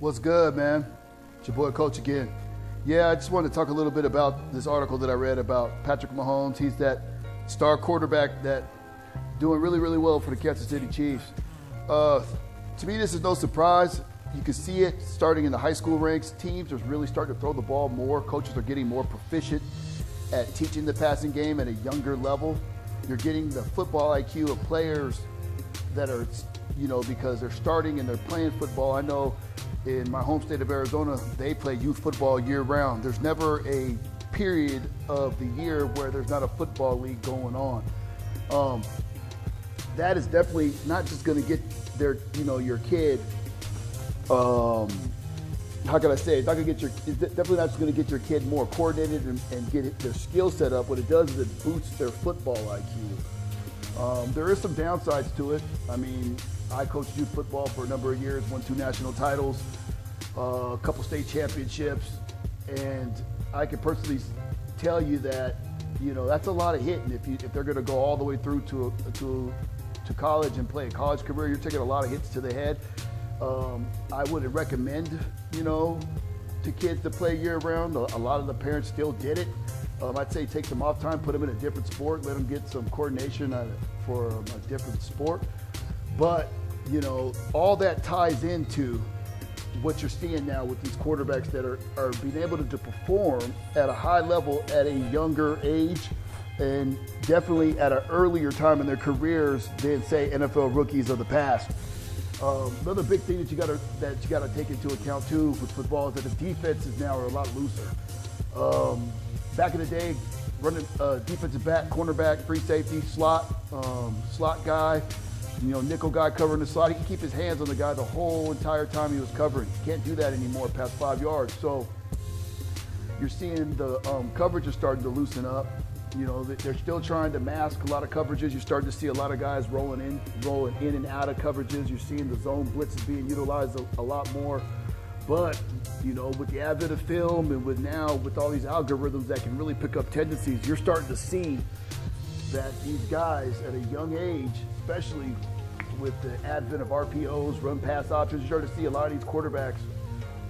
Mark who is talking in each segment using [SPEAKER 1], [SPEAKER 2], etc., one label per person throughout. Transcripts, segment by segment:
[SPEAKER 1] What's good, man? It's your boy Coach again. Yeah, I just wanted to talk a little bit about this article that I read about Patrick Mahomes. He's that star quarterback that doing really, really well for the Kansas City Chiefs. To me, this is no surprise. You can see it starting in the high school ranks. Teams are really starting to throw the ball more. Coaches are getting more proficient at teaching the passing game at a younger level. You're getting the football IQ of players that are, because they're starting and they're playing football. I know in my home state of Arizona, they play youth football year round. There's never a period of the year where there's not a football league going on. That is definitely not just going to get their, your kid. How can I say? It's definitely not just going to get your kid more coordinated and get their skill set up. What it does is it boosts their football IQ. There is some downsides to it. I mean, I coached youth football for a number of years, won 2 national titles, a couple state championships, and I can personally tell you that, that's a lot of hitting. If they're going to go all the way through to college and play a college career, you're taking a lot of hits to the head. I wouldn't recommend, to kids to play year-round. A lot of the parents still did it. I'd say take some off time, put them in a different sport, let them get some coordination for a different sport. But, all that ties into what you're seeing now with these quarterbacks that are being able to perform at a high level at a younger age and definitely at an earlier time in their careers than, say, NFL rookies of the past. Another big thing that you gotta take into account too with football is that the defenses now are a lot looser. Back in the day, running defensive back, cornerback, free safety, slot guy, nickel guy covering the slot. He can keep his hands on the guy the whole entire time he was covering. Can't do that anymore past 5 yards. So you're seeing the coverage is starting to loosen up. They're still trying to mask a lot of coverages. You're starting to see a lot of guys rolling in and out of coverages. You're seeing the zone blitzes being utilized a lot more. But, with the advent of film and with all these algorithms that can really pick up tendencies, you're starting to see that these guys at a young age, especially with the advent of RPOs, run pass options, you're starting to see a lot of these quarterbacks,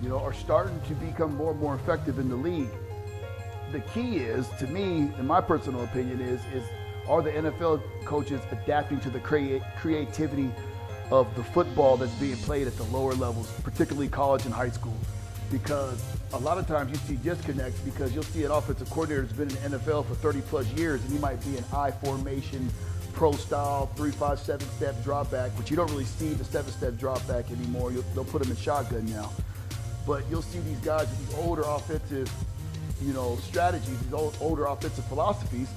[SPEAKER 1] are starting to become more and more effective in the league. The key is, to me, in my personal opinion, is are the NFL coaches adapting to the creativity of the football that's being played at the lower levels, particularly college and high school? Because a lot of times you see disconnects because you'll see an offensive coordinator that's been in the NFL for 30 plus years and he might be an I formation, pro style, 3-5, 7-step drop back, but you don't really see the 7-step drop back anymore. They'll put them in shotgun now. But you'll see these guys with these older offensive strategies, these older offensive philosophies,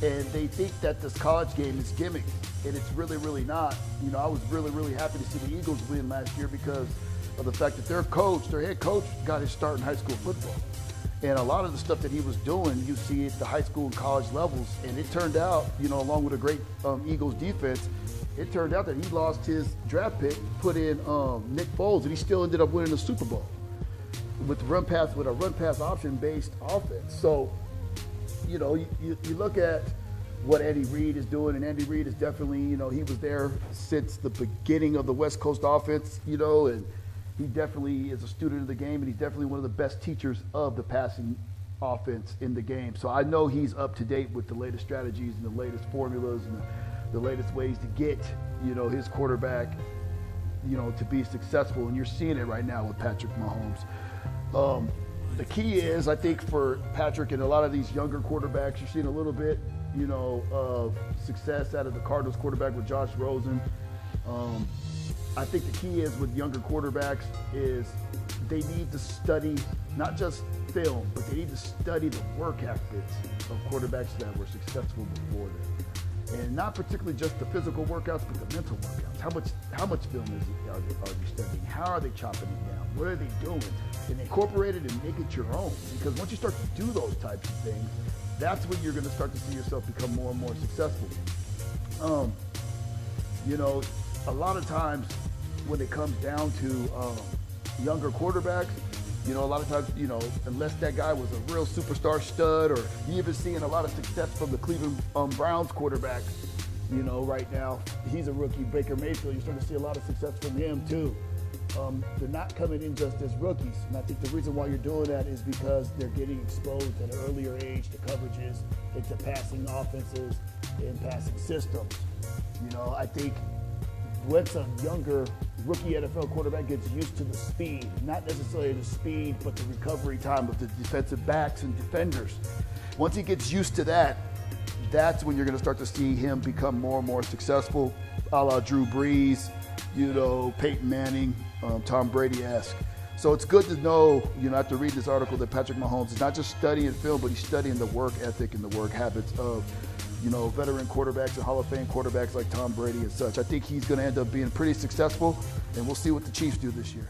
[SPEAKER 1] and they think that this college game is gimmick, and it's really, really not. I was really, really happy to see the Eagles win last year because of the fact that their head coach, got his start in high school football. And a lot of the stuff that he was doing, you see at the high school and college levels, and it turned out, along with a great Eagles defense, it turned out that he lost his draft pick, put in Nick Foles, and he still ended up winning the Super Bowl with a run pass option based offense. So, you look at what Andy Reid is doing, and Andy Reid is definitely, he was there since the beginning of the West Coast offense, and he definitely is a student of the game, and he's definitely one of the best teachers of the passing offense in the game. So I know he's up to date with the latest strategies and the latest formulas and the latest ways to get, his quarterback, to be successful. And you're seeing it right now with Patrick Mahomes. The key is, I think, for Patrick and a lot of these younger quarterbacks, you're seeing a little bit, of success out of the Cardinals quarterback with Josh Rosen. I think the key is with younger quarterbacks is they need to study not just film, but they need to study the work ethics of quarterbacks that were successful before them. And not particularly just the physical workouts, but the mental workouts. How much film are they studying? How are they chopping it down? What are they doing? And incorporate it and make it your own. Because once you start to do those types of things, that's when you're going to start to see yourself become more and more successful. A lot of times when it comes down to younger quarterbacks, a lot of times, unless that guy was a real superstar stud, or you even seeing a lot of success from the Cleveland Browns quarterback, right now, he's a rookie, Baker Mayfield. You're starting to see a lot of success from him too. they're not coming in just as rookies. And I think the reason why you're doing that is because they're getting exposed at an earlier age to coverages, into passing offenses and passing systems. You know, I think once a younger rookie NFL quarterback gets used to the speed, not necessarily the speed, but the recovery time of the defensive backs and defenders. Once he gets used to that, that's when you're going to start to see him become more and more successful, a la Drew Brees, you know, Peyton Manning, Tom Brady-esque. So it's good to know, you know, after reading this article, that Patrick Mahomes is not just studying film, but he's studying the work ethic and the work habits of, you know, veteran quarterbacks and Hall of Fame quarterbacks like Tom Brady and such. I think he's going to end up being pretty successful, and we'll see what the Chiefs do this year.